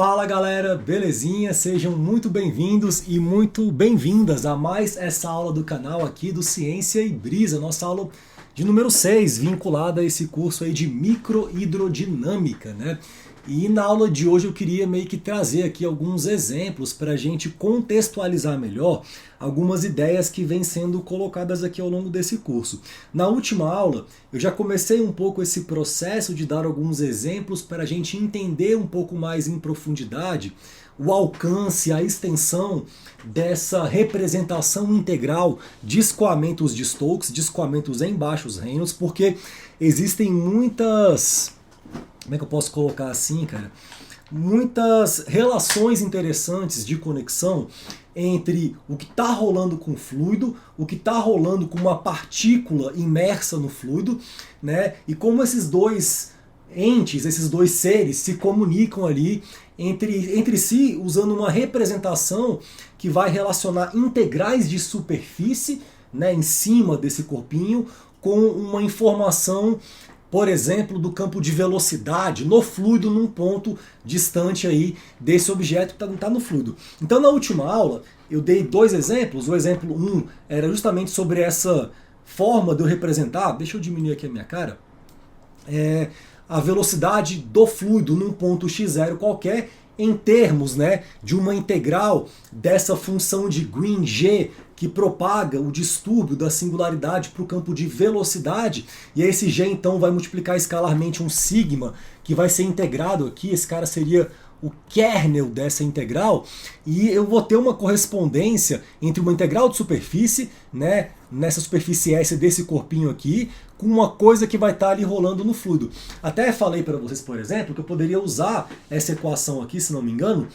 Fala galera, belezinha? Sejam muito bem-vindos e muito bem-vindas a mais essa aula do canal aqui do Ciência e Brisa, nossa aula de número 6, vinculada a esse curso aí de microhidrodinâmica, né? E na aula de hoje eu queria meio que trazer aqui alguns exemplos para a gente contextualizar melhor algumas ideias que vêm sendo colocadas aqui ao longo desse curso. Na última aula eu já comecei um pouco esse processo de dar alguns exemplos para a gente entender um pouco mais em profundidade o alcance, a extensão dessa representação integral de escoamentos de Stokes, de escoamentos em baixos Reynolds, porque existem muitas... Como é que eu posso colocar assim, cara? Muitas relações interessantes de conexão entre o que está rolando com o fluido, o que está rolando com uma partícula imersa no fluido, né? E como esses dois entes, esses dois seres se comunicam ali entre si, usando uma representação que vai relacionar integrais de superfície, né, em cima desse corpinho, com uma informação, por exemplo, do campo de velocidade no fluido num ponto distante aí desse objeto que está no fluido. Então na última aula eu dei dois exemplos. O exemplo 1 era justamente sobre essa forma de eu representar, deixa eu diminuir aqui a minha cara, a velocidade do fluido num ponto x0 qualquer, em termos, né, de uma integral dessa função de Green G que propaga o distúrbio da singularidade para o campo de velocidade, e esse G então vai multiplicar escalarmente um sigma que vai ser integrado aqui, esse cara seria o kernel dessa integral, e eu vou ter uma correspondência entre uma integral de superfície, né, nessa superfície S desse corpinho aqui, com uma coisa que vai estar ali rolando no fluido. Até falei para vocês, por exemplo, que eu poderia usar essa equação aqui, se não me engano,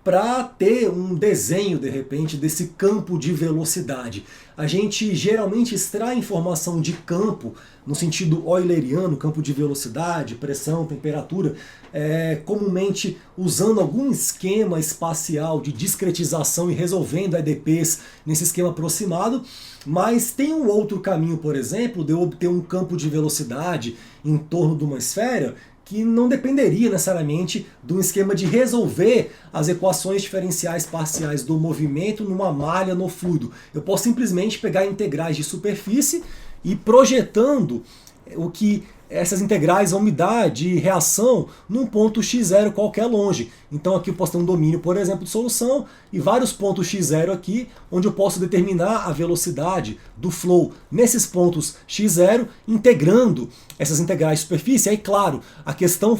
para ter um desenho, de repente, desse campo de velocidade. A gente geralmente extrai informação de campo, no sentido euleriano, campo de velocidade, pressão, temperatura, comumente usando algum esquema espacial de discretização e resolvendo EDPs nesse esquema aproximado, mas tem um outro caminho, por exemplo, de eu obter um campo de velocidade em torno de uma esfera que não dependeria necessariamente de um esquema de resolver as equações diferenciais parciais do movimento numa malha no fluido. Eu posso simplesmente pegar integrais de superfície e projetando o que essas integrais vão me dar de reação num ponto x0 qualquer longe. Então aqui eu posso ter um domínio, por exemplo, de solução e vários pontos x0 aqui, onde eu posso determinar a velocidade do flow nesses pontos x0, integrando essas integrais de superfície. Aí, claro, a questão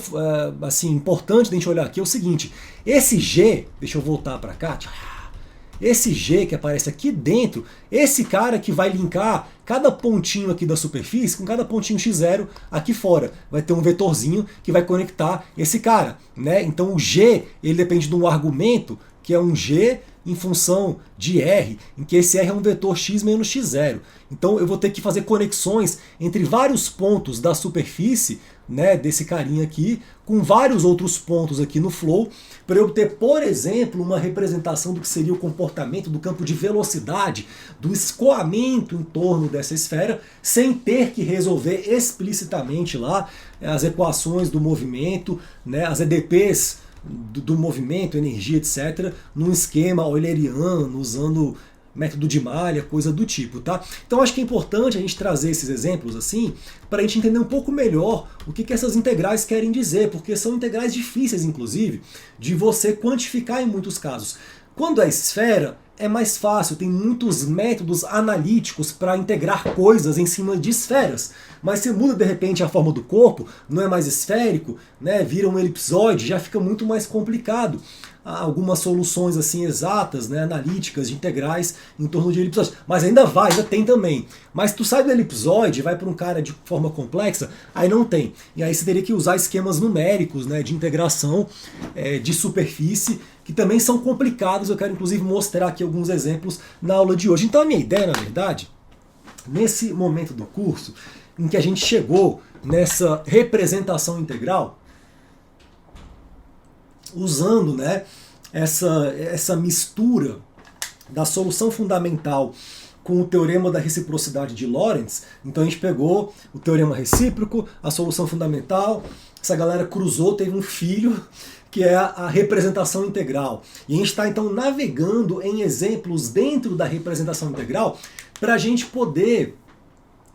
assim, importante de a gente olhar aqui é o seguinte, esse G, deixa eu voltar para cá, esse G que aparece aqui dentro, esse cara que vai linkar cada pontinho aqui da superfície com cada pontinho x0 aqui fora. Vai ter um vetorzinho que vai conectar esse cara, né? Então o G, ele depende de um argumento que é um G em função de R, em que esse R é um vetor x menos x0. Então eu vou ter que fazer conexões entre vários pontos da superfície, né, desse carinha aqui, com vários outros pontos aqui no flow, para eu obter, por exemplo, uma representação do que seria o comportamento do campo de velocidade, do escoamento em torno dessa esfera, sem ter que resolver explicitamente lá as equações do movimento, né, as EDPs do movimento, energia, etc., num esquema euleriano, usando método de malha, coisa do tipo, tá? Então acho que é importante a gente trazer esses exemplos assim, para a gente entender um pouco melhor o que essas integrais querem dizer, porque são integrais difíceis, inclusive, de você quantificar em muitos casos. Quando é esfera, é mais fácil, tem muitos métodos analíticos para integrar coisas em cima de esferas. Mas se muda de repente a forma do corpo, não é mais esférico, né, vira um elipsoide, já fica muito mais complicado. Há algumas soluções assim exatas, né, analíticas, de integrais em torno de elipsoide. Mas ainda tem também. Mas tu sai do elipsoide, vai para um cara de forma complexa, aí não tem. E aí você teria que usar esquemas numéricos, né, de integração de superfície, que também são complicados. Eu quero inclusive mostrar aqui alguns exemplos na aula de hoje. Então a minha ideia, na verdade, nesse momento do curso, em que a gente chegou nessa representação integral, usando, né, essa mistura da solução fundamental com o teorema da reciprocidade de Lorentz. Então a gente pegou o teorema recíproco, a solução fundamental, essa galera cruzou, teve um filho, que é a representação integral. E a gente está então navegando em exemplos dentro da representação integral para a gente poder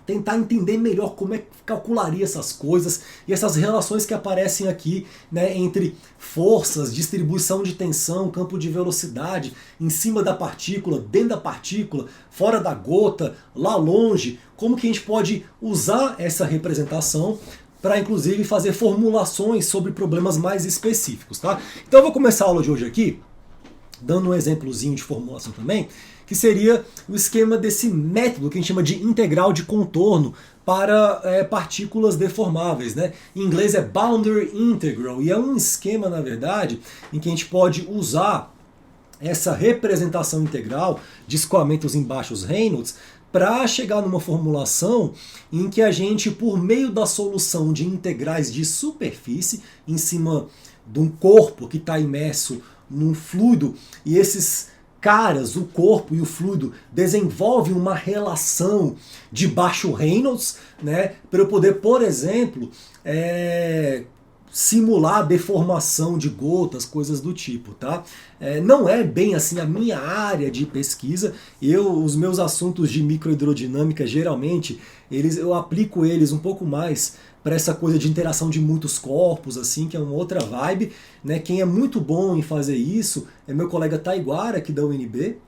tentar entender melhor como é que calcularia essas coisas e essas relações que aparecem aqui, né, entre forças, distribuição de tensão, campo de velocidade, em cima da partícula, dentro da partícula, fora da gota, lá longe. Como que a gente pode usar essa representação para inclusive fazer formulações sobre problemas mais específicos, tá? Então eu vou começar a aula de hoje aqui dando um exemplozinho de formulação também, que seria o esquema desse método que a gente chama de integral de contorno para partículas deformáveis, né? Em inglês é boundary integral, e é um esquema, na verdade, em que a gente pode usar essa representação integral de escoamentos em baixos Reynolds para chegar numa formulação em que a gente, por meio da solução de integrais de superfície em cima de um corpo que está imerso num fluido, e esses caras, o corpo e o fluido, desenvolvem uma relação de baixo Reynolds, né, para eu poder, por exemplo, simular deformação de gotas, coisas do tipo, tá? Não é bem assim a minha área de pesquisa. Os meus assuntos de microhidrodinâmica, geralmente, eu aplico eles um pouco mais para essa coisa de interação de muitos corpos, assim, que é uma outra vibe, né? Quem é muito bom em fazer isso é meu colega Taiguara, aqui da UNB,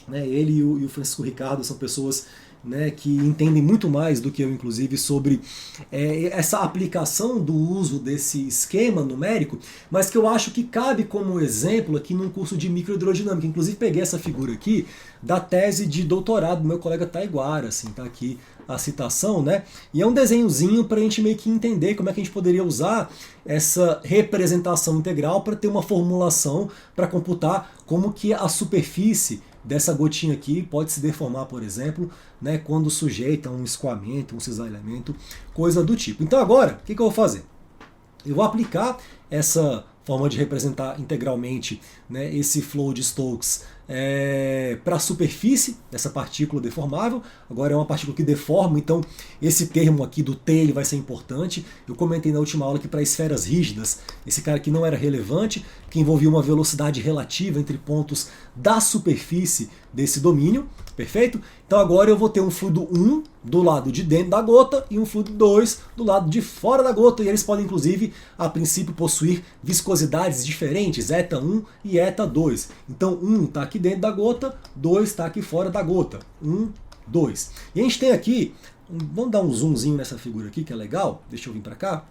né? Ele e o Francisco Ricardo são pessoas, né, que entendem muito mais do que eu, inclusive, sobre essa aplicação do uso desse esquema numérico, mas que eu acho que cabe como exemplo aqui num curso de microhidrodinâmica. Inclusive peguei essa figura aqui da tese de doutorado do meu colega Taiguara, assim, tá aqui a citação, né? E é um desenhozinho para a gente meio que entender como é que a gente poderia usar essa representação integral para ter uma formulação para computar como que a superfície dessa gotinha aqui pode se deformar, por exemplo, né, quando sujeita a um escoamento, um cisalhamento, coisa do tipo. Então agora, o que eu vou fazer? Eu vou aplicar essa forma de representar integralmente, né, esse flow de Stokes para a superfície dessa partícula deformável. Agora é uma partícula que deforma, então esse termo aqui do T ele vai ser importante. Eu comentei na última aula que para esferas rígidas, esse cara aqui não era relevante, que envolvia uma velocidade relativa entre pontos da superfície desse domínio, perfeito? Então agora eu vou ter um fluido 1 do lado de dentro da gota e um fluido 2 do lado de fora da gota, e eles podem inclusive, a princípio, possuir viscosidades diferentes, eta1 e eta2. Então 1 está aqui dentro da gota, 2 está aqui fora da gota. 1, 2. E a gente tem aqui, vamos dar um zoomzinho nessa figura aqui que é legal, deixa eu vir para cá.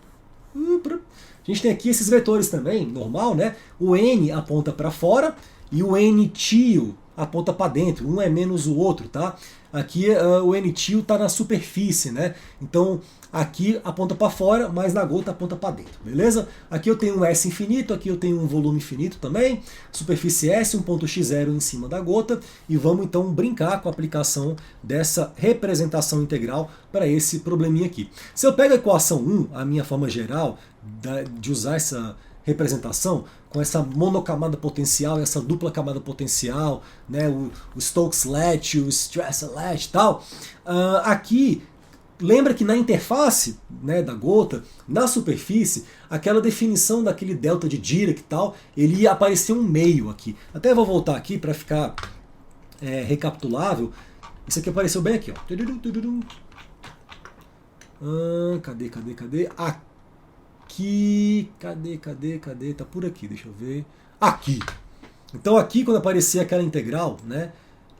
A gente tem aqui esses vetores também, normal, né? O N aponta para fora e o N tio aponta para dentro, um é menos o outro, tá? Aqui o N tio está na superfície, né? Então aqui aponta para fora, mas na gota aponta para dentro, beleza? Aqui eu tenho um S infinito, aqui eu tenho um volume infinito também, superfície S, um ponto x0 em cima da gota, e vamos então brincar com a aplicação dessa representação integral para esse probleminha aqui. Se eu pego a equação 1, a minha forma geral de usar essa representação, com essa monocamada potencial, essa dupla camada potencial, né, o Stokes latch, o stress latch e tal, aqui lembra que na interface, né, da gota, na superfície, aquela definição daquele delta de Dirac e tal, ele ia aparecer um meio aqui. Até vou voltar aqui para ficar recapitulável. Isso aqui apareceu bem aqui, ó. Cadê? Aqui, cadê? Tá por aqui, deixa eu ver. Aqui. Então aqui, quando aparecer aquela integral, né,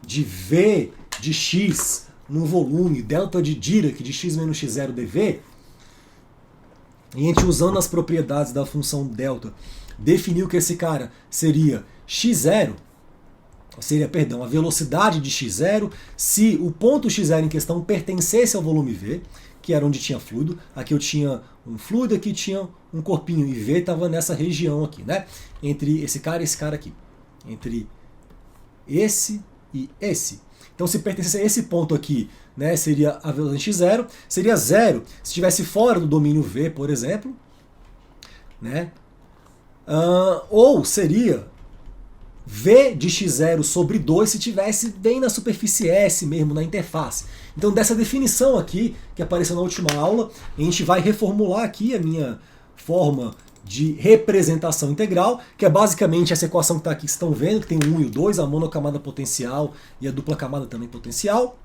de V de x num volume, delta de Dirac de x menos x0 dv, e a gente usando as propriedades da função delta, definiu que esse cara seria x0, a velocidade de x0, se o ponto x0 em questão pertencesse ao volume V, que era onde tinha fluido. Aqui eu tinha um fluido, aqui tinha um corpinho, e V estava nessa região aqui, né? Entre esse cara e esse cara aqui. Entre esse e esse. Então se pertencesse a esse ponto aqui, né, seria a velocidade x0, seria 0 se estivesse fora do domínio V, por exemplo, né? Ou seria V de x0 sobre 2 se estivesse bem na superfície S mesmo, na interface. Então dessa definição aqui, que apareceu na última aula, a gente vai reformular aqui a minha forma de representação integral, que é basicamente essa equação que está aqui, que vocês estão vendo, que tem o 1 e o 2, a monocamada potencial e a dupla camada também potencial.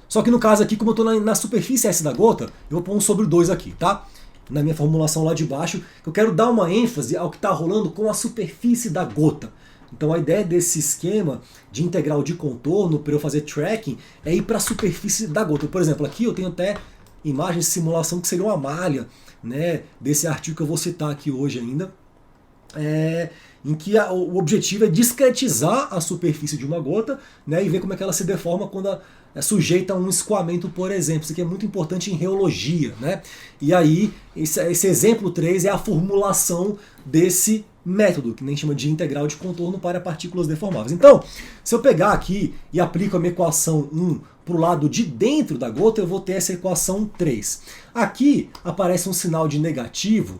Só que no caso aqui, como eu estou na superfície S da gota, eu vou pôr um sobre o 2 aqui, tá? Na minha formulação lá de baixo, eu quero dar uma ênfase ao que está rolando com a superfície da gota. Então a ideia desse esquema de integral de contorno, para eu fazer tracking, é ir para a superfície da gota. Por exemplo, aqui eu tenho até imagens de simulação que seria uma malha, né, desse artigo que eu vou citar aqui hoje ainda, em que o objetivo é discretizar a superfície de uma gota, né, e ver como é que ela se deforma quando é sujeita a um escoamento, por exemplo. Isso aqui é muito importante em reologia, né? E aí, esse exemplo 3 é a formulação desse método, que nem chama de integral de contorno para partículas deformáveis. Então, se eu pegar aqui e aplico a minha equação 1 para o lado de dentro da gota, eu vou ter essa equação 3. Aqui aparece um sinal de negativo,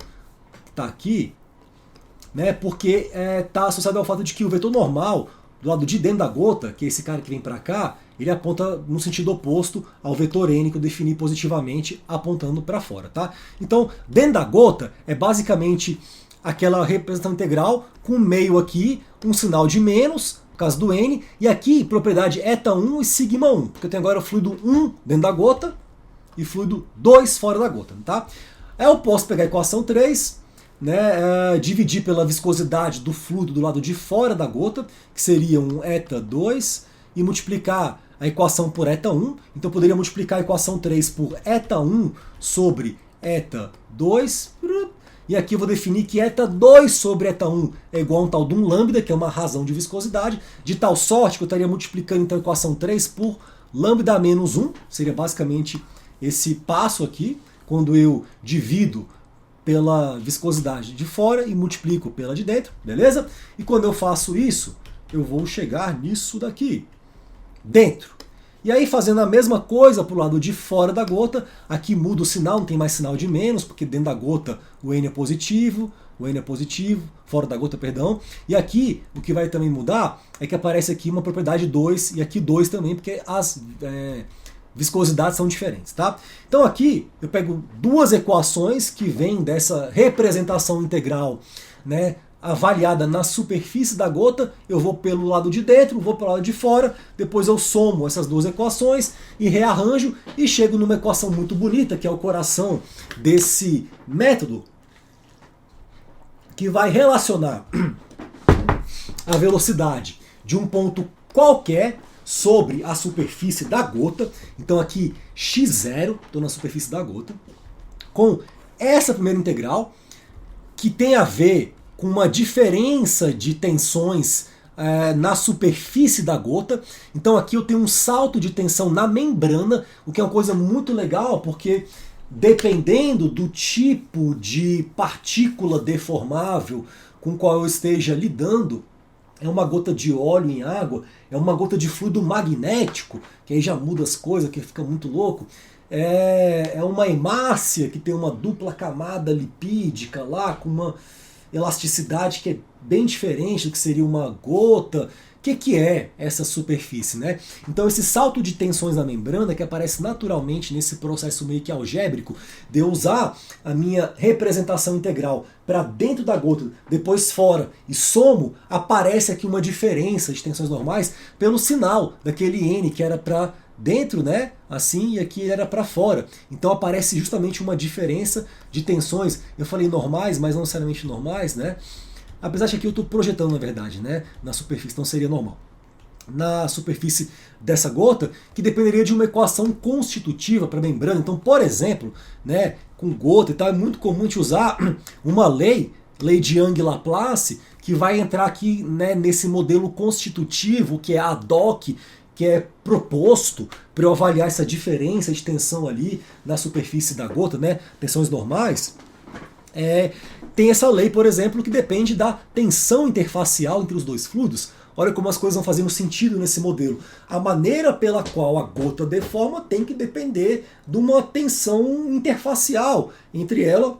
que está aqui, né, porque está associado ao fato de que o vetor normal do lado de dentro da gota, que é esse cara que vem para cá, ele aponta no sentido oposto ao vetor n que eu defini positivamente apontando para fora, tá? Então, dentro da gota é basicamente aquela representação integral com meio aqui, um sinal de menos, por causa do n, e aqui propriedade eta1 e sigma 1, porque eu tenho agora o fluido 1 dentro da gota e fluido 2 fora da gota, tá? Aí eu posso pegar a equação 3, né, dividir pela viscosidade do fluido do lado de fora da gota, que seria um eta2, e multiplicar a equação por eta1. Então eu poderia multiplicar a equação 3 por eta1 sobre eta2, e aqui eu vou definir que eta2 sobre eta1 é igual a um tal de um lambda, que é uma razão de viscosidade, de tal sorte que eu estaria multiplicando então a equação 3 por lambda menos 1, seria basicamente esse passo aqui, quando eu divido pela viscosidade de fora e multiplico pela de dentro, beleza? E quando eu faço isso, eu vou chegar nisso daqui, dentro. E aí, fazendo a mesma coisa para o lado de fora da gota, aqui muda o sinal, não tem mais sinal de menos, porque dentro da gota o N é positivo, fora da gota, perdão. E aqui, o que vai também mudar é que aparece aqui uma propriedade 2 e aqui 2 também, porque as viscosidades são diferentes, tá? Então aqui eu pego duas equações que vêm dessa representação integral, né, avaliada na superfície da gota, eu vou pelo lado de dentro, vou pelo lado de fora, depois eu somo essas duas equações e rearranjo e chego numa equação muito bonita, que é o coração desse método, que vai relacionar a velocidade de um ponto qualquer sobre a superfície da gota, então aqui x0, estou na superfície da gota, com essa primeira integral, que tem a ver com uma diferença de tensões na superfície da gota. Então aqui eu tenho um salto de tensão na membrana, o que é uma coisa muito legal, porque dependendo do tipo de partícula deformável com qual eu esteja lidando, é uma gota de óleo em água, é uma gota de fluido magnético, que aí já muda as coisas, que fica muito louco. É uma hemácia que tem uma dupla camada lipídica lá, com uma elasticidade que é bem diferente do que seria uma gota. O que é essa superfície, né? Então esse salto de tensões na membrana, que aparece naturalmente nesse processo meio que algébrico, de eu usar a minha representação integral para dentro da gota, depois fora, e somo, aparece aqui uma diferença de tensões normais pelo sinal daquele N que era para dentro, né? Assim, e aqui era para fora. Então aparece justamente uma diferença de tensões. Eu falei normais, mas não necessariamente normais, né? Apesar de que aqui eu estou projetando, na verdade, né, na superfície, então seria normal. Na superfície dessa gota, que dependeria de uma equação constitutiva para a membrana. Então, por exemplo, né, com gota e tal, é muito comum a gente usar uma lei de Young-Laplace, que vai entrar aqui, né, nesse modelo constitutivo, que é ad hoc, que é proposto para eu avaliar essa diferença de tensão ali na superfície da gota, né, tensões normais. Tem essa lei, por exemplo, que depende da tensão interfacial entre os dois fluidos. Olha como as coisas vão fazendo sentido nesse modelo. A maneira pela qual a gota deforma tem que depender de uma tensão interfacial entre ela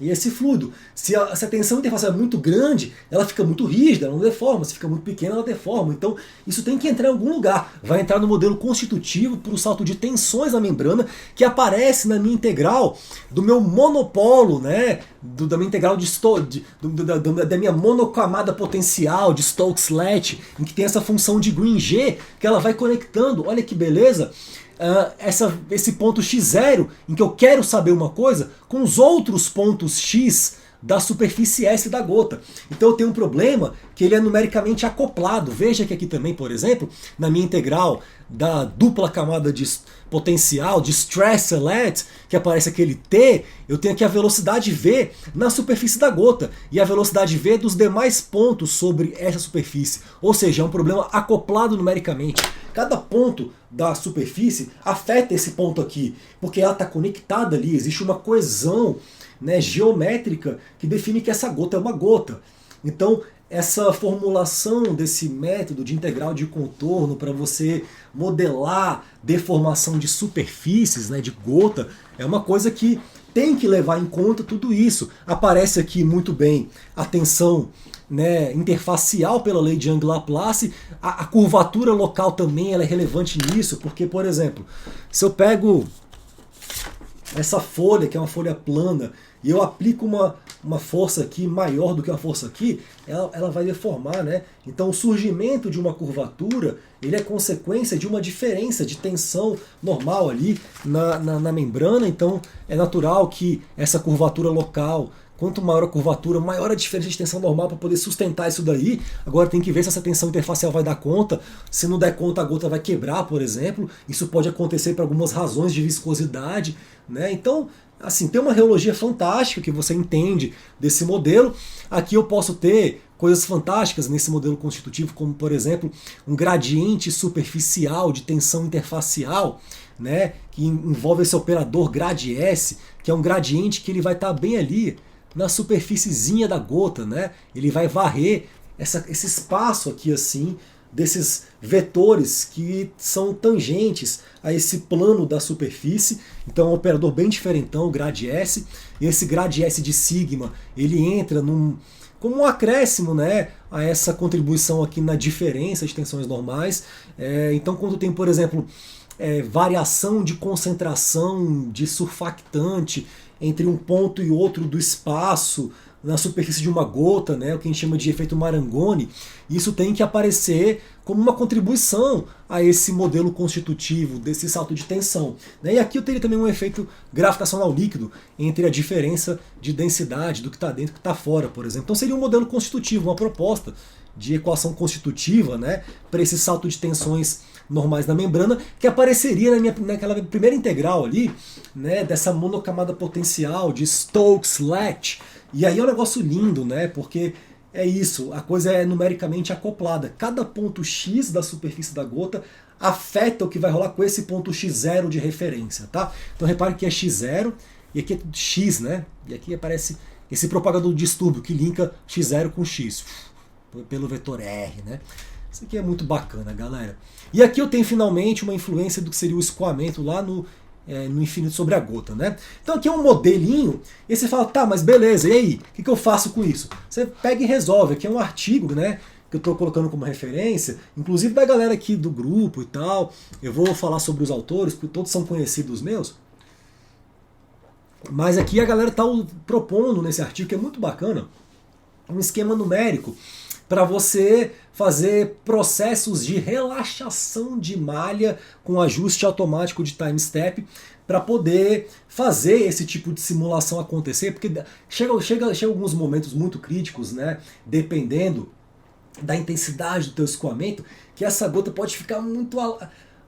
e esse fluido. Se a tensão interfacial é muito grande, ela fica muito rígida, ela não deforma. Se fica muito pequena, ela deforma. Então isso tem que entrar em algum lugar. Vai entrar no modelo constitutivo por um salto de tensões na membrana que aparece na minha integral do meu monopolo, né? Da minha integral da minha monocamada potencial de Stokes-Lett, em que tem essa função de Green G que ela vai conectando. Olha que beleza! Esse ponto x0, em que eu quero saber uma coisa, com os outros pontos x da superfície S da gota. Então eu tenho um problema que ele é numericamente acoplado. Veja que aqui também, por exemplo, na minha integral da dupla camada de potencial, de Stress-Lett, que aparece aquele T, eu tenho aqui a velocidade V na superfície da gota e a velocidade V dos demais pontos sobre essa superfície. Ou seja, é um problema acoplado numericamente. Cada ponto da superfície afeta esse ponto aqui, porque ela está conectada ali, existe uma coesão, né, geométrica que define que essa gota é uma gota. Então, essa formulação desse método de integral de contorno para você modelar deformação de superfícies, né, de gota, é uma coisa que tem que levar em conta tudo isso. Aparece aqui muito bem a tensão, né, interfacial pela lei de Young-Laplace, a curvatura local também ela é relevante nisso, porque, por exemplo, se eu pego essa folha, que é uma folha plana, e eu aplico uma força aqui maior do que a força aqui, ela vai deformar, né? Então o surgimento de uma curvatura, ele é consequência de uma diferença de tensão normal ali na membrana, então é natural que essa curvatura local, quanto maior a curvatura, maior a diferença de tensão normal para poder sustentar isso daí. Agora tem que ver se essa tensão interfacial vai dar conta. Se não der conta, a gota vai quebrar, por exemplo. Isso pode acontecer por algumas razões de viscosidade, né? Então, assim, tem uma reologia fantástica que você entende desse modelo. Aqui eu posso ter coisas fantásticas nesse modelo constitutivo, como, por exemplo, um gradiente superficial de tensão interfacial, né, que envolve esse operador grad-S, que é um gradiente que ele vai estar bem ali na superfíciezinha da gota, né? Ele vai varrer esse espaço aqui assim, desses vetores que são tangentes a esse plano da superfície. Então é um operador bem diferentão, o grad-S. E esse grad-S de sigma, ele entra como um acréscimo, né, a essa contribuição aqui na diferença de tensões normais. Então quando tem, por exemplo, variação de concentração de surfactante entre um ponto e outro do espaço, na superfície de uma gota, né, o que a gente chama de efeito Marangoni, isso tem que aparecer como uma contribuição a esse modelo constitutivo desse salto de tensão. E aqui eu teria também um efeito gravitacional líquido entre a diferença de densidade do que está dentro e do que está fora, por exemplo. Então seria um modelo constitutivo, uma proposta de equação constitutiva, né, para esse salto de tensões normais na membrana, que apareceria naquela primeira integral ali, né, dessa monocamada potencial de Stokes-Lett. E aí é um negócio lindo, né, porque é isso, a coisa é numericamente acoplada. Cada ponto x da superfície da gota afeta o que vai rolar com esse ponto x0 de referência, tá? Então repare que é x0 e aqui é x, né? E aqui aparece esse propagador de distúrbio que linka x0 com x pelo vetor R, né? Isso aqui é muito bacana, galera. E aqui eu tenho finalmente uma influência do que seria o escoamento lá no infinito sobre a gota, né? Então aqui é um modelinho, e você fala, tá, mas beleza, e aí? O que eu faço com isso? Você pega e resolve. Aqui é um artigo, né, que eu estou colocando como referência, inclusive da galera aqui do grupo e tal. Eu vou falar sobre os autores, porque todos são conhecidos meus. Mas aqui a galera está propondo nesse artigo, que é muito bacana, um esquema numérico para você fazer processos de relaxação de malha com ajuste automático de time step para poder fazer esse tipo de simulação acontecer, porque chega alguns momentos muito críticos, né, dependendo da intensidade do teu escoamento, que essa gota pode ficar muito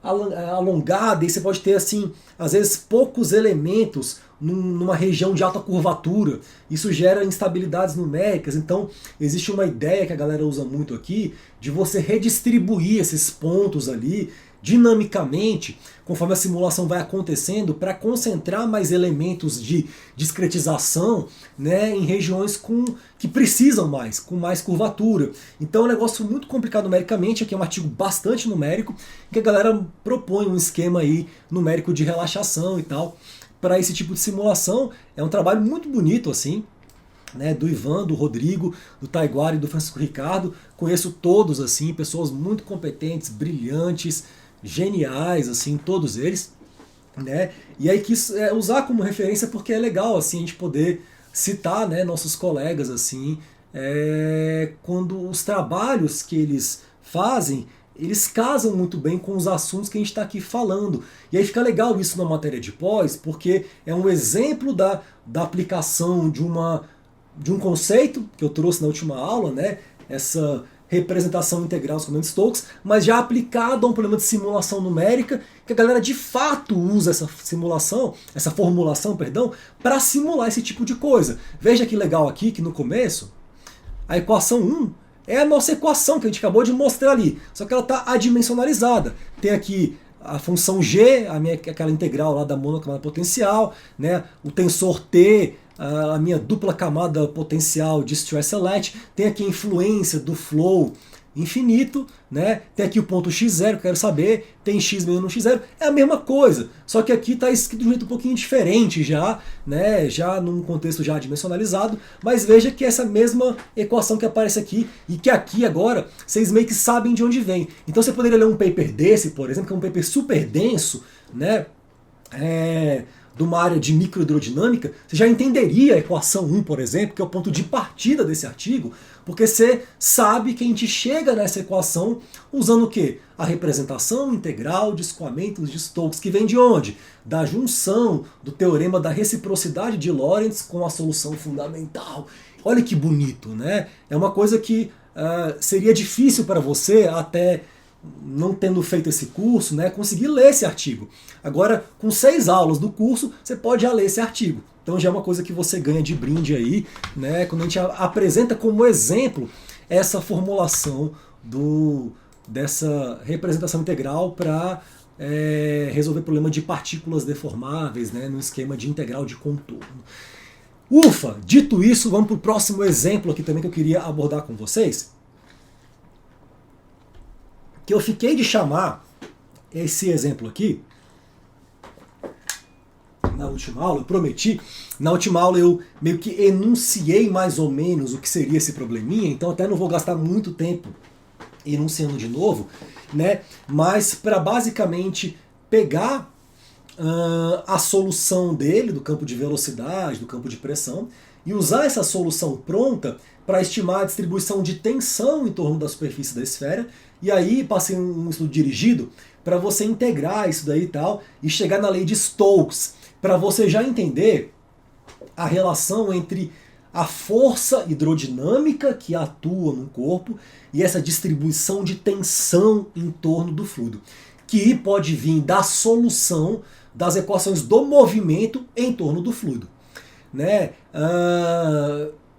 alongada e você pode ter, assim, às vezes poucos elementos numa região de alta curvatura. Isso gera instabilidades numéricas. Então existe uma ideia que a galera usa muito aqui de você redistribuir esses pontos ali dinamicamente, conforme a simulação vai acontecendo, para concentrar mais elementos de discretização, né, em regiões que precisam mais, com mais curvatura. Então é um negócio muito complicado numericamente. Aqui é um artigo bastante numérico, que a galera propõe um esquema aí numérico de relaxação e tal, para esse tipo de simulação. É um trabalho muito bonito assim, né, do Ivan, do Rodrigo, do Taiguara e do Francisco Ricardo. Conheço todos assim, pessoas muito competentes, brilhantes, geniais assim, todos eles, né? E aí quis usar como referência porque é legal assim a gente poder citar, né, nossos colegas assim, quando os trabalhos que eles fazem, eles casam muito bem com os assuntos que a gente está aqui falando. E aí fica legal isso na matéria de pós, porque é um exemplo da aplicação de um conceito que eu trouxe na última aula, né? Essa representação integral dos Coleman-Stokes, mas já aplicado a um problema de simulação numérica, que a galera de fato usa essa formulação, para simular esse tipo de coisa. Veja que legal aqui que no começo a equação 1 é a nossa equação que a gente acabou de mostrar ali, só que ela está adimensionalizada. Tem aqui a função g, aquela integral lá da monocamada potencial, né? O tensor t, a minha dupla camada potencial de stress-elect, tem aqui a influência do flow infinito, né? Tem aqui o ponto x0, que eu quero saber, tem x menos x0, é a mesma coisa, só que aqui está escrito de um jeito um pouquinho diferente já, né? Já num contexto já dimensionalizado, mas veja que essa mesma equação que aparece aqui, e que aqui agora vocês meio que sabem de onde vem. Então você poderia ler um paper desse, por exemplo, que é um paper super denso, né? De uma área de microhidrodinâmica, você já entenderia a equação 1, por exemplo, que é o ponto de partida desse artigo, porque você sabe que a gente chega nessa equação usando o quê? A representação integral de escoamentos de Stokes, que vem de onde? Da junção do teorema da reciprocidade de Lorentz com a solução fundamental. Olha que bonito, né? É uma coisa que seria difícil para você, até não tendo feito esse curso, né, conseguir ler esse artigo. Agora, com 6 aulas do curso, você pode já ler esse artigo. Então já é uma coisa que você ganha de brinde aí, né, quando a gente apresenta como exemplo essa formulação dessa representação integral para resolver problema de partículas deformáveis, né, no esquema de integral de contorno. Ufa! Dito isso, vamos para o próximo exemplo aqui também que eu queria abordar com vocês, que eu fiquei de chamar esse exemplo aqui na última aula, eu prometi, na última aula eu meio que enunciei mais ou menos o que seria esse probleminha, então até não vou gastar muito tempo enunciando de novo, né? Mas para basicamente pegar a solução dele, do campo de velocidade, do campo de pressão, e usar essa solução pronta para estimar a distribuição de tensão em torno da superfície da esfera. E aí passei um estudo dirigido para você integrar isso daí e tal, e chegar na lei de Stokes, para você já entender a relação entre a força hidrodinâmica que atua no corpo e essa distribuição de tensão em torno do fluido, que pode vir da solução das equações do movimento em torno do fluido, né?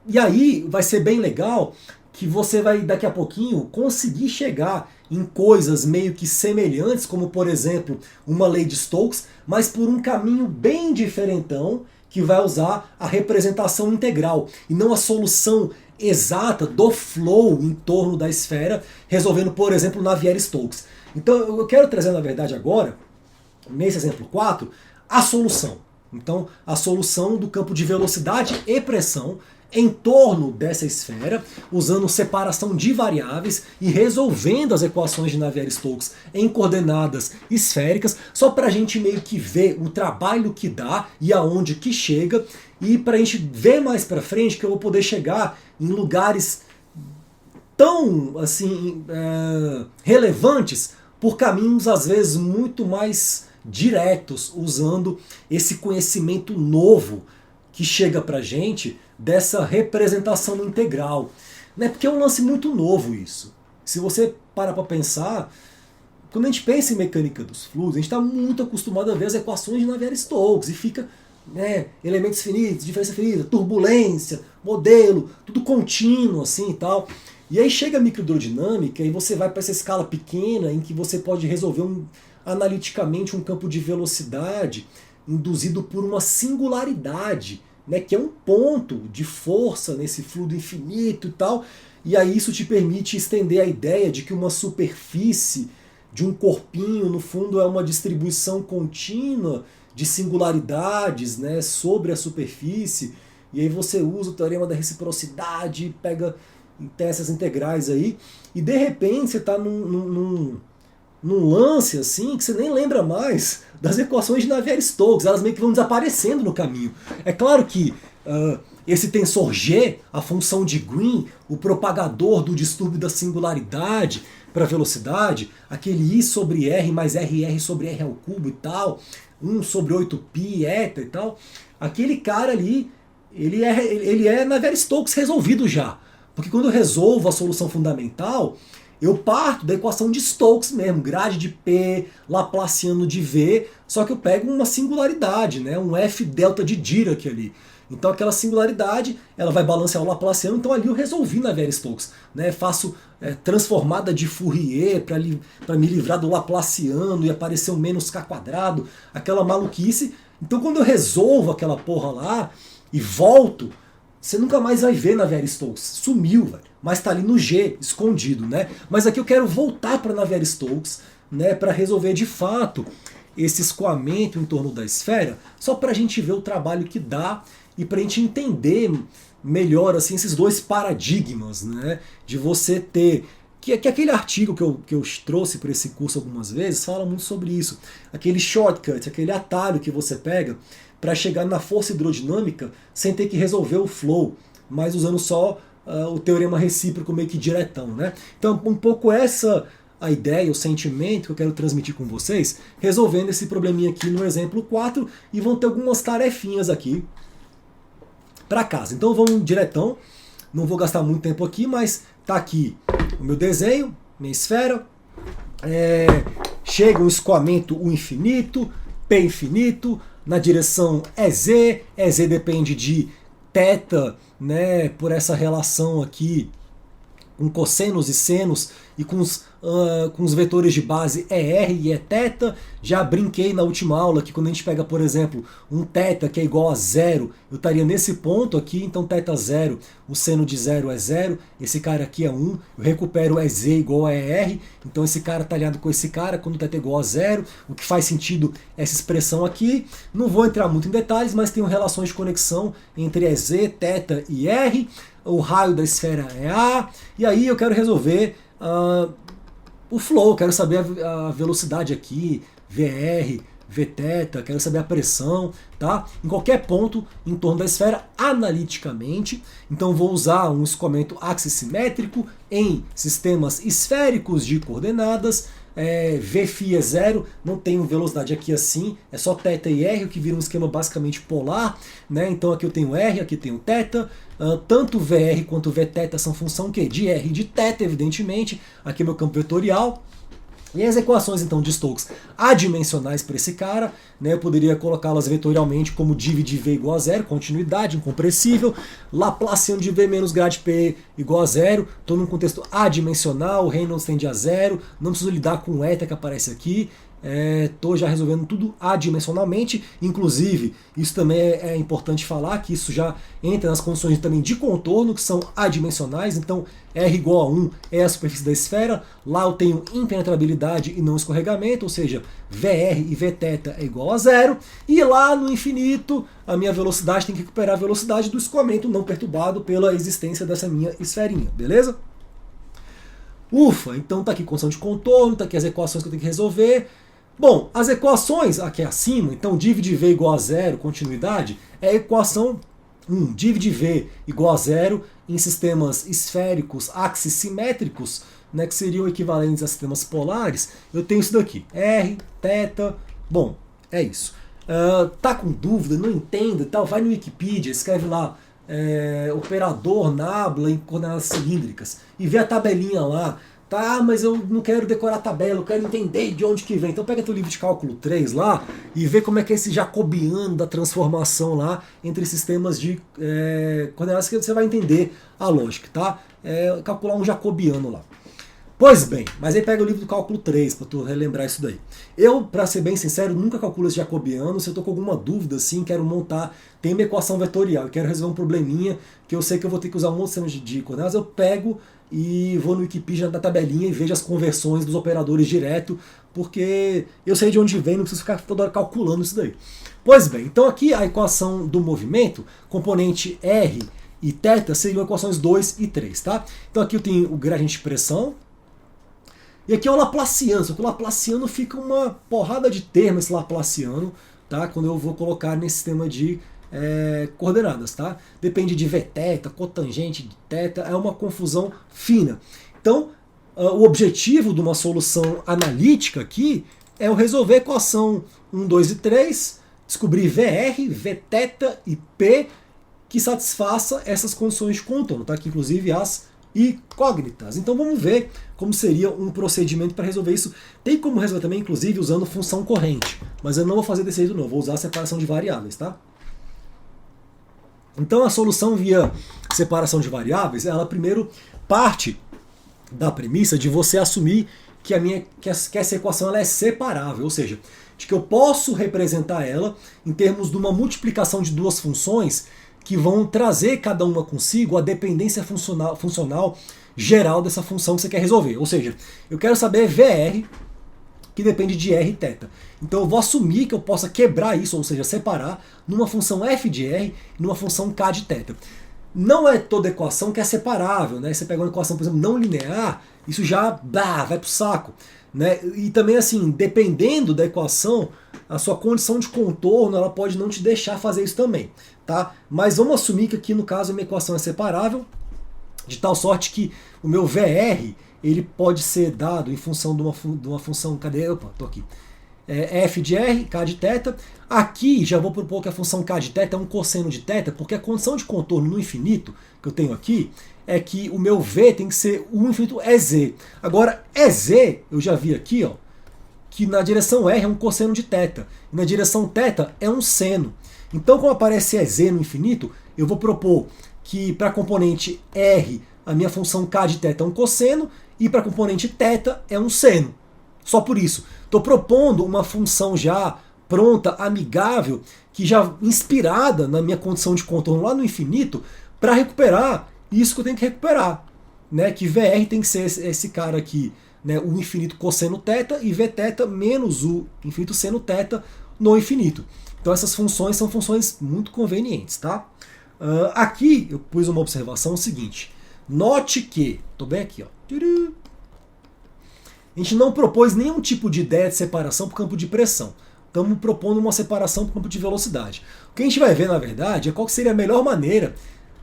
E aí vai ser bem legal que você vai daqui a pouquinho conseguir chegar em coisas meio que semelhantes, como por exemplo uma lei de Stokes, mas por um caminho bem diferentão, que vai usar a representação integral e não a solução exata do flow em torno da esfera, resolvendo, por exemplo, Navier-Stokes. Então eu quero trazer, na verdade, agora, nesse exemplo 4, a solução. Então, a solução do campo de velocidade e pressão em torno dessa esfera, usando separação de variáveis e resolvendo as equações de Navier-Stokes em coordenadas esféricas, só para a gente meio que ver o trabalho que dá e aonde que chega, e para a gente ver mais para frente que eu vou poder chegar em lugares tão assim relevantes por caminhos às vezes muito mais diretos, usando esse conhecimento novo que chega pra gente dessa representação integral, né? Porque é um lance muito novo isso. Se você para pra pensar, quando a gente pensa em mecânica dos fluidos, a gente está muito acostumado a ver as equações de Navier-Stokes e fica, né, elementos finitos, diferença finita, turbulência, modelo, tudo contínuo assim e tal. E aí chega a microhidrodinâmica e você vai para essa escala pequena em que você pode resolver analiticamente um campo de velocidade induzido por uma singularidade, né, que é um ponto de força nesse fluido infinito e tal. E aí isso te permite estender a ideia de que uma superfície de um corpinho, no fundo, é uma distribuição contínua de singularidades, né, sobre a superfície, e aí você usa o teorema da reciprocidade, tem essas integrais aí, e de repente você está num lance assim que você nem lembra mais das equações de Navier-Stokes, elas meio que vão desaparecendo no caminho. É claro que esse tensor G, a função de Green, o propagador do distúrbio da singularidade para velocidade, aquele I sobre R mais RR sobre R ao cubo e tal, 1 sobre 8π, eta e tal, aquele cara ali, ele é Navier-Stokes resolvido já. Porque quando eu resolvo a solução fundamental, eu parto da equação de Stokes mesmo, grade de P, Laplaciano de V, só que eu pego uma singularidade, né, um F delta de Dirac ali. Então aquela singularidade, ela vai balancear o Laplaciano, então ali eu resolvi Navier-Stokes. Né, faço transformada de Fourier para me livrar do Laplaciano e aparecer um menos K quadrado, aquela maluquice. Então quando eu resolvo aquela porra lá e volto, você nunca mais vai ver Navier-Stokes. Sumiu, velho. Mas tá ali no G, escondido, né? Mas aqui eu quero voltar para Navier-Stokes, né, para resolver de fato esse escoamento em torno da esfera, só para a gente ver o trabalho que dá e para a gente entender melhor assim, esses dois paradigmas, né, de você ter... Que aquele artigo que eu trouxe para esse curso algumas vezes fala muito sobre isso. Aquele shortcut, aquele atalho que você pega para chegar na força hidrodinâmica sem ter que resolver o flow, mas usando só o teorema recíproco meio que diretão, né? Então, um pouco essa a ideia, o sentimento que eu quero transmitir com vocês, resolvendo esse probleminha aqui no exemplo 4, e vão ter algumas tarefinhas aqui para casa. Então vamos diretão, não vou gastar muito tempo aqui, mas tá aqui o meu desenho, minha esfera, chega um escoamento U infinito, P infinito, na direção EZ depende de θ, né, por essa relação aqui com cossenos e senos e com os vetores de base ER e Eθ. Já brinquei na última aula que quando a gente pega, por exemplo, um θ que é igual a zero, eu estaria nesse ponto aqui, então θ zero, o seno de zero é zero, esse cara aqui é 1, eu recupero EZ igual a ER, então esse cara está alinhado com esse cara quando θ é igual a zero, o que faz sentido essa expressão aqui. Não vou entrar muito em detalhes, mas tem relações de conexão entre EZ, θ e R, o raio da esfera é A, e aí eu quero resolver o flow, quero saber a velocidade aqui, VR, Vθ, quero saber a pressão, tá? Em qualquer ponto em torno da esfera, analiticamente. Então vou usar um escoamento axissimétrico em sistemas esféricos de coordenadas. Vφ é zero, não tenho velocidade aqui assim, é só θ e R, o que vira um esquema basicamente polar, né? Então aqui eu tenho R, aqui tenho θ, tanto VR quanto Vθ são função que de R e de θ, evidentemente, aqui é meu campo vetorial. E as equações então de Stokes adimensionais para esse cara, né, eu poderia colocá-las vetorialmente como div de V igual a zero, continuidade, incompressível, Laplaciano de V menos grade P igual a zero, estou num contexto adimensional, o Reynolds tende a zero, não preciso lidar com o eta que aparece aqui, estou já resolvendo tudo adimensionalmente, inclusive isso também é importante falar que isso já entra nas condições também de contorno que são adimensionais, então R igual a 1 é a superfície da esfera, lá eu tenho impenetrabilidade e não escorregamento, ou seja, VR e Vθ é igual a zero, e lá no infinito a minha velocidade tem que recuperar a velocidade do escoamento não perturbado pela existência dessa minha esferinha, beleza? Ufa, então tá aqui condição de contorno, tá aqui as equações que eu tenho que resolver. Bom, as equações aqui acima, então div de V igual a zero, continuidade, é a equação 1. Div de V igual a zero em sistemas esféricos axissimétricos, né, que seriam equivalentes a sistemas polares. Eu tenho isso daqui, R, θ, bom, é isso. Tá com dúvida, não entende, tal, vai no Wikipedia, escreve lá operador nabla em coordenadas cilíndricas e vê a tabelinha lá. Tá, mas eu não quero decorar a tabela, eu quero entender de onde que vem. Então pega teu livro de cálculo 3 lá e vê como é que é esse jacobiano da transformação lá entre sistemas de coordenadas, que você vai entender a lógica, tá? Calcular um jacobiano lá. Pois bem, mas aí pega o livro do cálculo 3 para tu relembrar isso daí. Eu, para ser bem sincero, nunca calculo esse jacobiano. Se eu tô com alguma dúvida assim, quero montar, tem uma equação vetorial, eu quero resolver um probleminha que eu sei que eu vou ter que usar um outro sistema de coordenadas, eu pego e vou no Wikipedia da tabelinha e vejo as conversões dos operadores direto, porque eu sei de onde vem, não preciso ficar toda hora calculando isso daí. Pois bem, então aqui a equação do movimento, componente R e θ seriam equações 2 e 3, tá? Então aqui eu tenho o gradiente de pressão, e aqui é o Laplaciano, só que o Laplaciano fica uma porrada de termos, esse Laplaciano, tá? Quando eu vou colocar nesse sistema de coordenadas, tá? Depende de Vθ, cotangente de θ, é uma confusão fina. Então, o objetivo de uma solução analítica aqui é eu resolver a equação 1, 2 e 3, descobrir VR, Vθ e P que satisfaça essas condições de contorno, tá? Que inclusive as incógnitas. Então vamos ver como seria um procedimento para resolver isso. Tem como resolver também, inclusive, usando função corrente, mas eu não vou fazer desse jeito não, vou usar a separação de variáveis, tá? Então a solução via separação de variáveis, ela primeiro parte da premissa de você assumir que essa equação ela é separável, ou seja, de que eu posso representar ela em termos de uma multiplicação de duas funções que vão trazer cada uma consigo a dependência funcional geral dessa função que você quer resolver. Ou seja, eu quero saber VR, que depende de R e θ. Então eu vou assumir que eu possa quebrar isso, ou seja, separar numa função f de R e numa função k de θ. Não é toda equação que é separável, né? Você pega uma equação, por exemplo, não linear, isso já vai pro saco. Né? E também assim, dependendo da equação, a sua condição de contorno ela pode não te deixar fazer isso também. Tá? Mas vamos assumir que aqui no caso a minha equação é separável, de tal sorte que o meu VR ele pode ser dado em função de uma função, cadê? Opa, tô aqui. F de R, K de θ. Aqui já vou propor que a função K de θ é um cosseno de θ, porque a condição de contorno no infinito que eu tenho aqui é que o meu V tem que ser o infinito EZ. Agora, EZ, eu já vi aqui, ó, que na direção R é um cosseno de θ, e na direção θ é um seno. Então, como aparece EZ no infinito, eu vou propor que para a componente R, a minha função K de θ é um cosseno, e para a componente θ é um seno. Só por isso. Estou propondo uma função já pronta, amigável, que já inspirada na minha condição de contorno lá no infinito, para recuperar isso que eu tenho que recuperar. Né? Que VR tem que ser esse cara aqui, né? O infinito cosseno θ, e Vθ menos o infinito seno θ no infinito. Então essas funções são funções muito convenientes. Tá? Aqui eu pus uma observação seguinte. Note que, estou bem aqui, ó. A gente não propôs nenhum tipo de ideia de separação para o campo de pressão. Estamos propondo uma separação para o campo de velocidade. O que a gente vai ver, na verdade, é qual seria a melhor maneira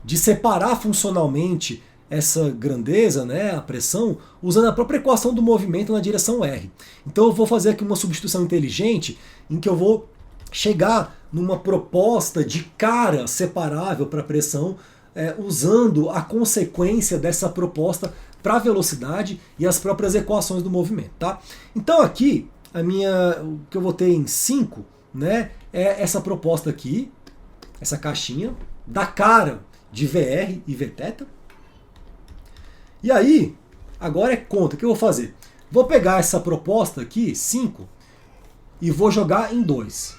de separar funcionalmente essa grandeza, né, a pressão, usando a própria equação do movimento na direção R. Então eu vou fazer aqui uma substituição inteligente em que eu vou chegar numa proposta de cara separável para a pressão, usando a consequência dessa proposta para a velocidade e as próprias equações do movimento. Tá? Então aqui, o que eu vou ter em 5, né, é essa proposta aqui, essa caixinha, da cara de VR e Vθ. E aí, agora é conta. O que eu vou fazer? Vou pegar essa proposta aqui, 5, e vou jogar em 2.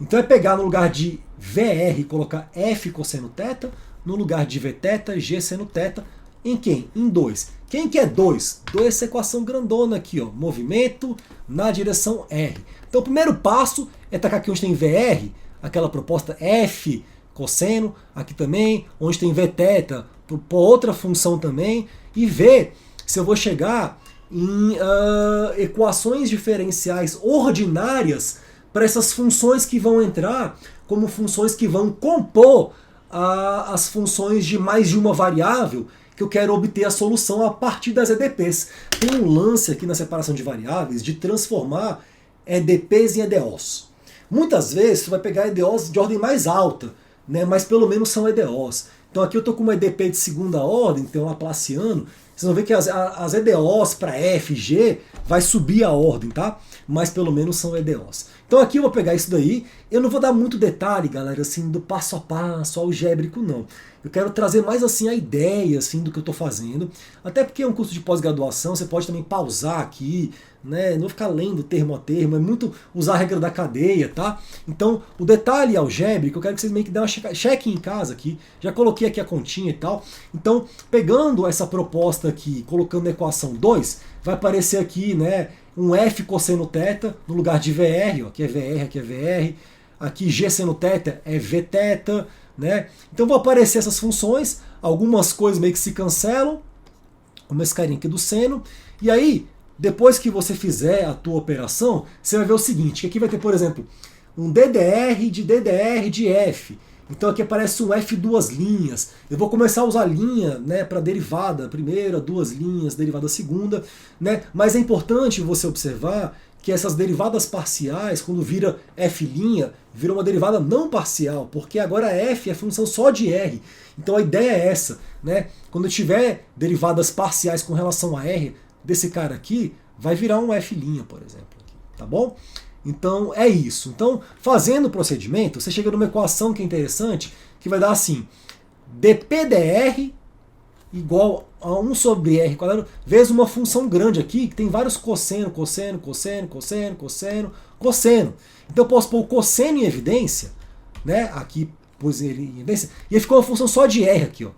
Então é pegar no lugar de VR e colocar F cosseno θ, no lugar de Vθ, G seno θ, em quem? Em 2. Quem que é 2? 2 é essa equação grandona aqui, ó, movimento na direção R. Então o primeiro passo é tacar aqui onde tem VR, aquela proposta F cosseno, aqui também, onde tem Vθ, por outra função também, e ver se eu vou chegar em equações diferenciais ordinárias para essas funções que vão entrar como funções que vão compor as funções de mais de uma variável que eu quero obter a solução a partir das EDPs. Tem um lance aqui na separação de variáveis de transformar EDPs em EDOs. Muitas vezes você vai pegar EDOs de ordem mais alta, né, mas pelo menos são EDOs. Então aqui eu estou com uma EDP de segunda ordem, tem um Laplaciano. Vocês vão ver que as EDOs para F e G vai subir a ordem, tá? Mas pelo menos são EDOs. Então aqui eu vou pegar isso daí. Eu não vou dar muito detalhe, galera, assim, do passo a passo, algébrico, não. Eu quero trazer mais assim a ideia assim do que eu estou fazendo, até porque é um curso de pós-graduação, você pode também pausar aqui, né? Não ficar lendo termo a termo, é muito usar a regra da cadeia, tá? Então, o detalhe algébrico, eu quero que vocês meio que dêem uma cheque em casa aqui, já coloquei aqui a continha e tal. Então, pegando essa proposta aqui, colocando na equação 2, vai aparecer aqui, né, um f cosseno θ no lugar de VR, ó, aqui é VR, aqui é VR, aqui g seno θ é vθ, né? Então vão aparecer essas funções, algumas coisas meio que se cancelam, como esse carinha aqui do seno, e aí, depois que você fizer a tua operação, você vai ver o seguinte, que aqui vai ter, por exemplo, um DDR de f. Então aqui aparece um f duas linhas. Eu vou começar a usar linha, né, para derivada primeira, duas linhas, derivada segunda, né? Mas é importante você observar que essas derivadas parciais, quando vira f', vira uma derivada não parcial, porque agora f é função só de r. Então a ideia é essa, né? Quando eu tiver derivadas parciais com relação a r desse cara aqui, vai virar um f', por exemplo, tá bom? Então é isso. Então, fazendo o procedimento, você chega numa equação que é interessante, que vai dar assim, dpdr igual a 1 sobre r quadrado, vezes uma função grande aqui, que tem vários cosseno, cosseno, cosseno, cosseno, cosseno, cosseno. Então eu posso pôr o cosseno em evidência, né? Aqui pus ele em evidência, e aí ficou uma função só de r aqui, ó.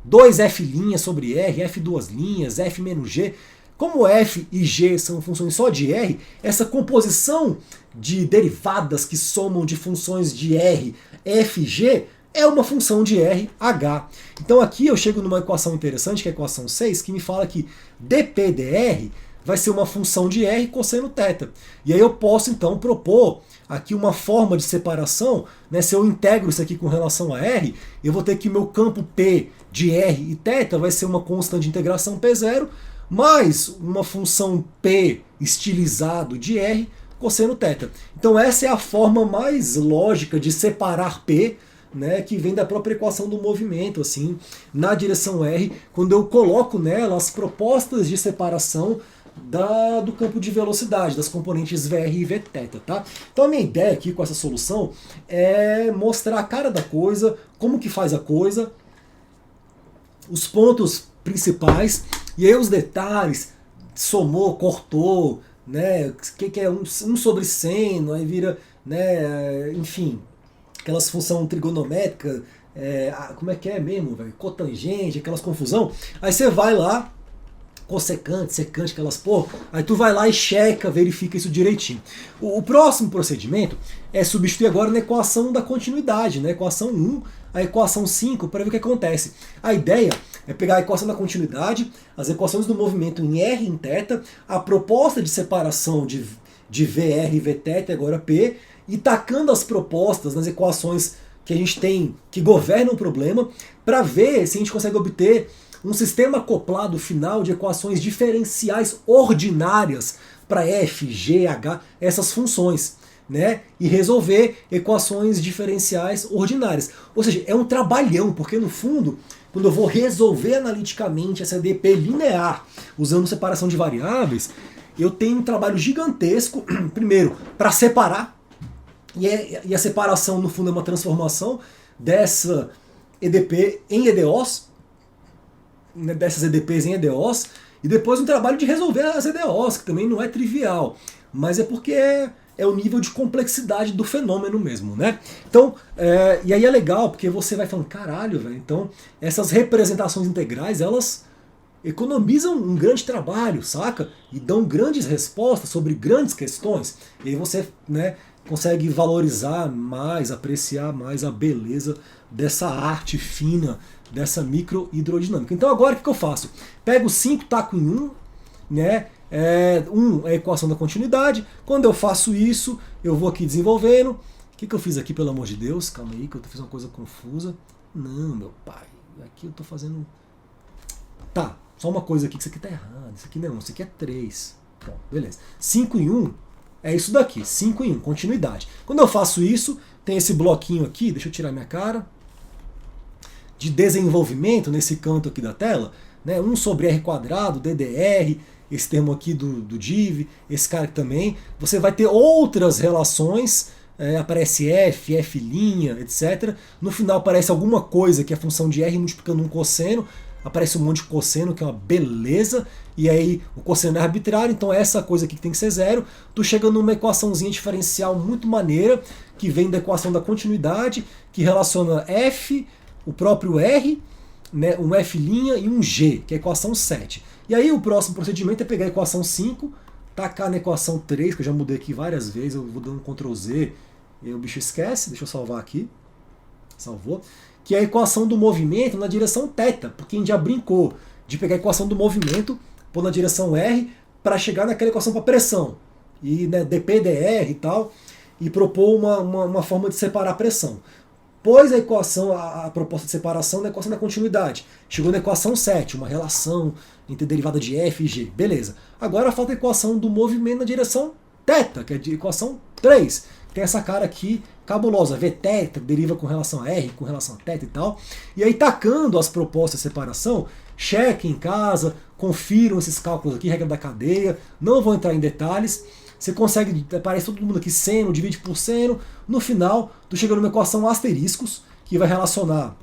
2f' sobre r, f duas linhas, f menos g. Como f e g são funções só de r, essa composição de derivadas que somam de funções de r, f e g, é uma função de r, h. Então aqui eu chego numa equação interessante, que é a equação 6, que me fala que dpdr vai ser uma função de r cosseno θ. E aí eu posso então propor aqui uma forma de separação, né? Se eu integro isso aqui com relação a r, eu vou ter que o meu campo P de r e θ vai ser uma constante de integração P0, mais uma função P estilizado de R cosseno θ. Então essa é a forma mais lógica de separar P, né, que vem da própria equação do movimento, assim, na direção R, quando eu coloco nela as propostas de separação do campo de velocidade, das componentes VR e Vθ, tá? Então a minha ideia aqui com essa solução é mostrar a cara da coisa, como que faz a coisa, os pontos principais, e aí os detalhes, somou, cortou, né, que é um sobre seno, aí vira, né, enfim, aquelas funções trigonométricas, como é que é mesmo, velho? Cotangente, aquelas confusão. Aí você vai lá, cossecante, secante, aquelas porra, aí tu vai lá e checa, verifica isso direitinho. O próximo procedimento é substituir agora na equação da continuidade, na equação 1, a equação 5, para ver o que acontece. A ideia é pegar a equação da continuidade, as equações do movimento em R e em θ, a proposta de separação de VR e Vθ, agora P, e tacando as propostas nas equações que a gente tem que governam o problema, para ver se a gente consegue obter um sistema acoplado final de equações diferenciais ordinárias para f, g, h, essas funções, né? E resolver equações diferenciais ordinárias. Ou seja, é um trabalhão, porque no fundo, quando eu vou resolver analiticamente essa EDP linear, usando separação de variáveis, eu tenho um trabalho gigantesco, primeiro, para separar, e a separação no fundo é uma transformação dessa EDP em EDOs, dessas EDPs em EDOs, e depois um trabalho de resolver as EDOs, que também não é trivial, mas é porque é o nível de complexidade do fenômeno mesmo, né? Então, e aí é legal, porque você vai falando, caralho, velho, então essas representações integrais, elas economizam um grande trabalho, saca? E dão grandes respostas sobre grandes questões, e aí você, né, consegue valorizar mais, apreciar mais a beleza dessa arte fina, dessa microhidrodinâmica. Então agora o que eu faço? Pego 5, taco em 1, né? 1 é a equação da continuidade. Quando eu faço isso, eu vou aqui desenvolvendo. O que eu fiz aqui, pelo amor de Deus? Calma aí, que eu fiz uma coisa confusa. Não, meu pai. Aqui eu tô fazendo... Tá, só uma coisa aqui, que isso aqui tá errado. Isso aqui não, isso aqui é 3. Pronto, beleza. 5 em 1 é isso daqui, 5 em 1, continuidade. Quando eu faço isso, tem esse bloquinho aqui, deixa eu tirar minha cara, de desenvolvimento nesse canto aqui da tela, né? 1 sobre r quadrado, DDR, esse termo aqui do div, esse cara aqui também. Você vai ter outras relações, aparece f, f', etc. No final aparece alguma coisa que é a função de r multiplicando um cosseno, aparece um monte de cosseno, que é uma beleza, e aí o cosseno é arbitrário, então essa coisa aqui que tem que ser zero. Tu chega numa equaçãozinha diferencial muito maneira, que vem da equação da continuidade, que relaciona f, o próprio r, né, um f' e um g, que é a equação 7. E aí o próximo procedimento é pegar a equação 5, tacar na equação 3, que eu já mudei aqui várias vezes, eu vou dando um Ctrl Z, e aí o bicho esquece, deixa eu salvar aqui, salvou, que é a equação do movimento na direção θ, porque a gente já brincou de pegar a equação do movimento, pôr na direção r, para chegar naquela equação para pressão, e né, dp, dr e tal, e propor uma forma de separar a pressão. Pôs a equação, a proposta de separação da equação da continuidade. Chegou na equação 7, uma relação entre derivada de f e g. Beleza. Agora falta a equação do movimento na direção θ, que é a equação 3. Tem essa cara aqui cabulosa. Vθ deriva com relação a r, com relação a θ e tal. E aí, tacando as propostas de separação, cheque em casa, confiram esses cálculos aqui, regra da cadeia. Não vou entrar em detalhes. Você consegue, aparece todo mundo aqui, seno, divide por seno. No final, tu chega numa equação asteriscos, que vai relacionar,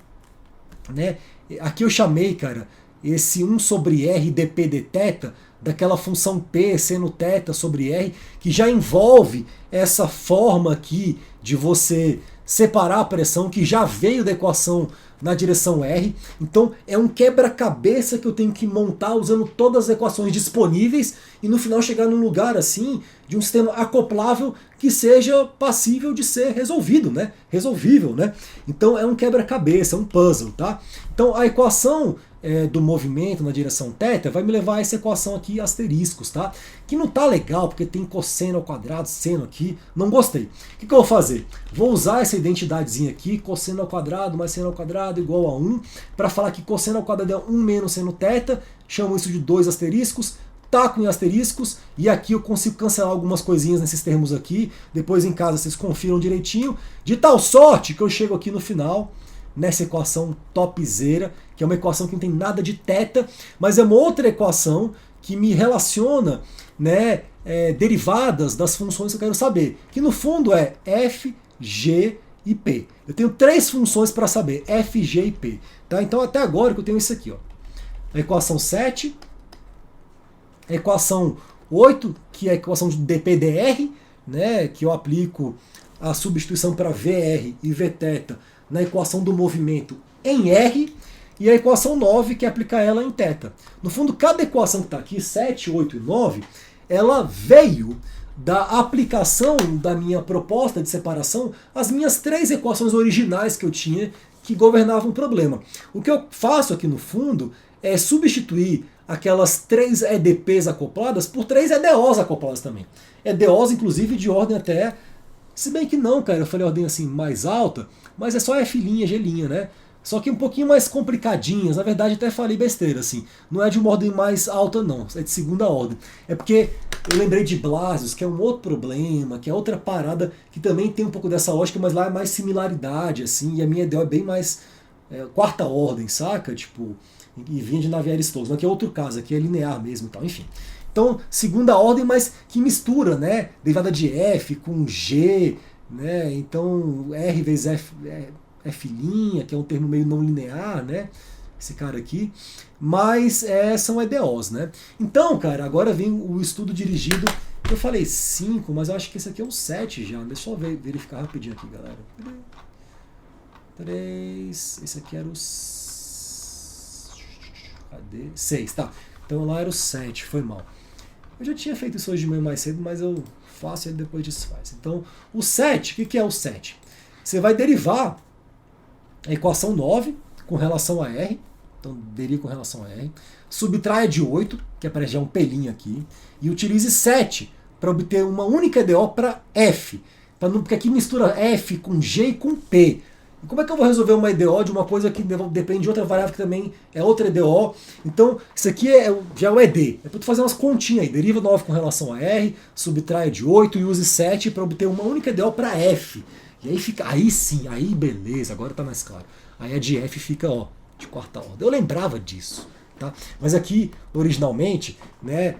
né? Aqui eu chamei, cara, esse 1 sobre r dp dθ, daquela função p seno θ sobre r, que já envolve essa forma aqui de você separar a pressão, que já veio da equação na direção r. Então é um quebra-cabeça que eu tenho que montar usando todas as equações disponíveis e no final chegar num lugar assim, de um sistema acoplável que seja passível de ser resolvido, né? Resolvível, né? Então é um quebra-cabeça, é um puzzle, tá? Então a equação do movimento na direção θ vai me levar a essa equação aqui, asteriscos, tá? Que não tá legal, porque tem cosseno ao quadrado, seno aqui, não gostei. O que eu vou fazer? Vou usar essa identidadezinha aqui, cosseno ao quadrado mais seno ao quadrado igual a 1, para falar que cosseno ao quadrado é 1 menos seno θ, chamo isso de 2 asteriscos, taco em asteriscos, e aqui eu consigo cancelar algumas coisinhas nesses termos aqui, depois em casa vocês confiram direitinho, de tal sorte que eu chego aqui no final, nessa equação topzera, que é uma equação que não tem nada de θ, mas é uma outra equação que me relaciona, né, derivadas das funções que eu quero saber, que no fundo é f, g e p. Eu tenho 3 funções para saber, f, g e p. Tá? Então até agora que eu tenho isso aqui, ó. A equação 7, a equação 8, que é a equação de dp/dr, né, que eu aplico a substituição para vr e vθ na equação do movimento em r, e a equação 9, que é aplicar ela em θ. No fundo, cada equação que está aqui, 7, 8 e 9, ela veio da aplicação da minha proposta de separação às minhas 3 equações originais que eu tinha que governavam o problema. O que eu faço aqui no fundo é substituir aquelas 3 EDPs acopladas por 3 EDOs acopladas também. EDOs, inclusive, de ordem até... Se bem que não, cara, eu falei ordem assim mais alta, mas é só F', G', né? Só que um pouquinho mais complicadinhas, na verdade até falei besteira, assim. Não é de uma ordem mais alta não, é de segunda ordem. É porque eu lembrei de Blasius, que é um outro problema, que é outra parada, que também tem um pouco dessa lógica, mas lá é mais similaridade, assim, e a minha EDO é bem mais quarta ordem, saca? Tipo, e vinha de Navier-Stokes, mas aqui é outro caso, aqui é linear mesmo e tal, enfim. Então, segunda ordem, mas que mistura, né? Derivada de F com G, né? Então, R vezes F, F', que é um termo meio não linear, né? Esse cara aqui. Mas são EDOs, né? Então, cara, agora vem o estudo dirigido. Eu falei 5, mas eu acho que esse aqui é o 7 já. Deixa eu verificar rapidinho aqui, galera. 3. Esse aqui era o... Cadê? 6, tá. Então lá era o 7, foi mal. Eu já tinha feito isso hoje de manhã mais cedo, mas eu faço e depois desfaz. Então, o 7, o que é o 7? Você vai derivar a equação 9 com relação a R, então deriva com relação a R, subtraia de 8, que aparece já um pelinho aqui, e utilize 7 para obter uma única EDO para F, porque aqui mistura F com G e com P. E como é que eu vou resolver uma EDO de uma coisa que depende de outra variável que também é outra EDO? Então, isso aqui já é o ED. É para tu fazer umas continhas aí. Deriva 9 com relação a R, subtraia de 8 e use 7 para obter uma única EDO para F. E aí fica, aí sim, aí beleza, agora tá mais claro. Aí a de F fica, ó, de quarta ordem. Eu lembrava disso, tá? Mas aqui, originalmente, né,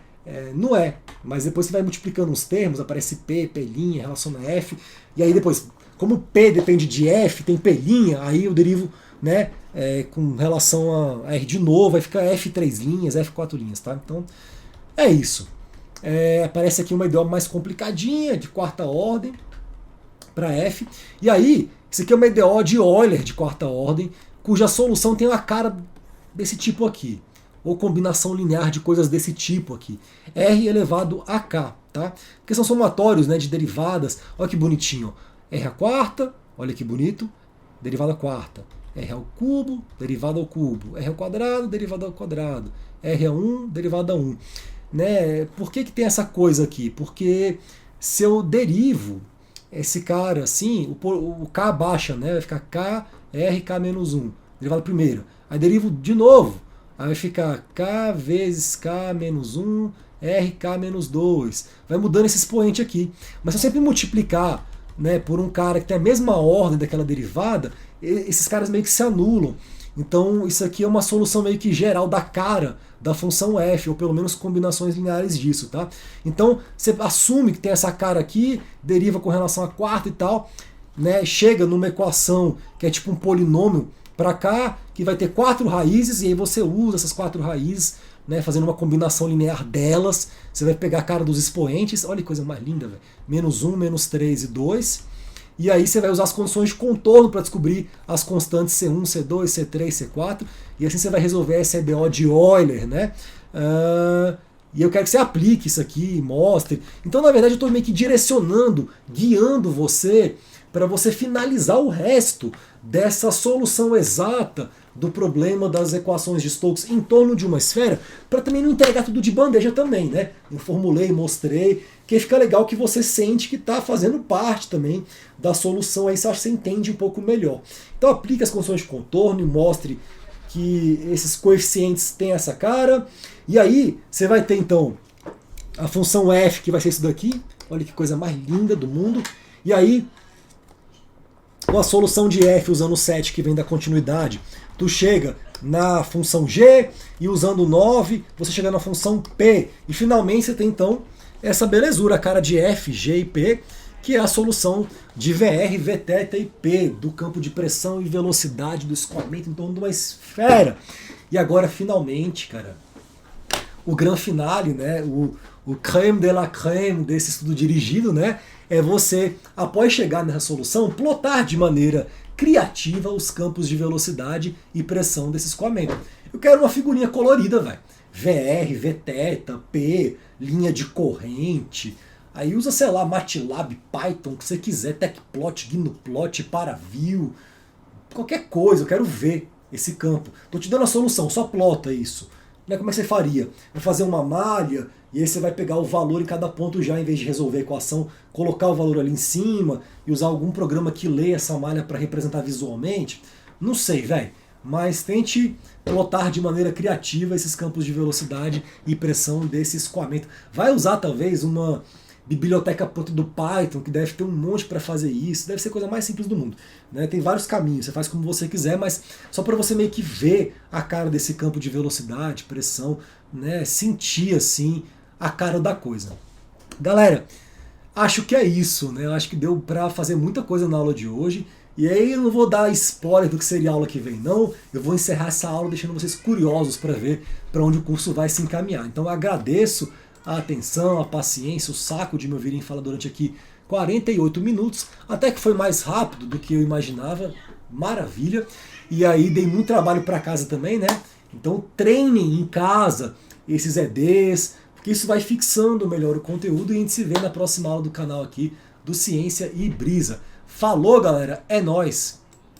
não é Mas depois você vai multiplicando os termos, aparece P, P', relaciona a F, e aí depois, como P depende de F, tem P', aí eu derivo, né, com relação a R de novo, vai ficar F3', F4', tá? Então, é isso. Aparece aqui uma EDO mais complicadinha, de quarta ordem, para F. E aí, isso aqui é uma EDO de Euler de quarta ordem, cuja solução tem uma cara desse tipo aqui, ou combinação linear de coisas desse tipo aqui, R elevado a K, tá? Porque são somatórios, né, de derivadas. Olha que bonitinho, R à quarta, olha que bonito, derivada à quarta, R ao cubo, derivada ao cubo, R ao quadrado, derivada ao quadrado, R a 1, derivada a 1. Né? Por que tem essa coisa aqui? Porque se eu derivo esse cara assim, o K baixa, né? Vai ficar K, R, K menos 1, derivada primeira. Aí derivo de novo, aí vai ficar K vezes K menos 1, RK menos 2. Vai mudando esse expoente aqui. Mas se eu sempre multiplicar, né, por um cara que tem a mesma ordem daquela derivada, esses caras meio que se anulam. Então isso aqui é uma solução meio que geral da cara da função f, ou pelo menos combinações lineares disso, tá? Então você assume que tem essa cara aqui, deriva com relação à quarta e tal, né? Chega numa equação que é tipo um polinômio para cá, que vai ter 4 raízes, e aí você usa essas 4 raízes, né, fazendo uma combinação linear delas. Você vai pegar a cara dos expoentes, olha que coisa mais linda, velho. Menos 1, menos 3 e 2. E aí você vai usar as condições de contorno para descobrir as constantes C1, C2, C3, C4. E assim você vai resolver essa EDO de Euler, né? E eu quero que você aplique isso aqui, mostre. Então, na verdade, eu estou meio que direcionando, guiando você para você finalizar o resto dessa solução exata do problema das equações de Stokes em torno de uma esfera, para também não entregar tudo de bandeja também, né? Eu formulei, mostrei, que fica legal que você sente que está fazendo parte também da solução, aí você acha que você entende um pouco melhor. Então aplique as condições de contorno e mostre que esses coeficientes têm essa cara, e aí você vai ter então a função f, que vai ser isso daqui, olha que coisa mais linda do mundo, e aí com a solução de f usando o 7 que vem da continuidade, tu chega na função g, e usando o 9 você chega na função p, e finalmente você tem então essa belezura, a cara de f, g e p, que é a solução de VR, Vθ e P, do campo de pressão e velocidade do escoamento em torno de uma esfera. E agora, finalmente, cara, o grande finale, né, o crème de la crème desse estudo dirigido, né, é você, após chegar nessa solução, plotar de maneira criativa os campos de velocidade e pressão desse escoamento. Eu quero uma figurinha colorida, velho. VR, Vθ, P, linha de corrente. Aí usa, sei lá, MATLAB, Python, o que você quiser, Tecplot, GnuPlot, Paraview, qualquer coisa, eu quero ver esse campo. Tô te dando a solução, só plota isso. Né, como é que você faria? Vai fazer uma malha, e aí você vai pegar o valor em cada ponto já, em vez de resolver a equação, colocar o valor ali em cima, e usar algum programa que lê essa malha para representar visualmente? Não sei, velho. Mas tente plotar de maneira criativa esses campos de velocidade e pressão desse escoamento. Vai usar talvez uma biblioteca pronta do Python, que deve ter um monte para fazer isso, deve ser a coisa mais simples do mundo. Né? Tem vários caminhos, você faz como você quiser, mas só para você meio que ver a cara desse campo de velocidade, pressão, né? Sentir assim a cara da coisa. Galera, acho que é isso, né? Acho que deu para fazer muita coisa na aula de hoje. E aí eu não vou dar spoiler do que seria a aula que vem, não. Eu vou encerrar essa aula deixando vocês curiosos para ver para onde o curso vai se encaminhar. Então eu agradeço a atenção, a paciência, o saco de me ouvirem falar durante aqui 48 minutos, até que foi mais rápido do que eu imaginava, maravilha. E aí dei muito trabalho para casa também, né? Então treinem em casa esses EDs, porque isso vai fixando melhor o conteúdo, e a gente se vê na próxima aula do canal aqui do Ciência e Brisa. Falou, galera, é nóis!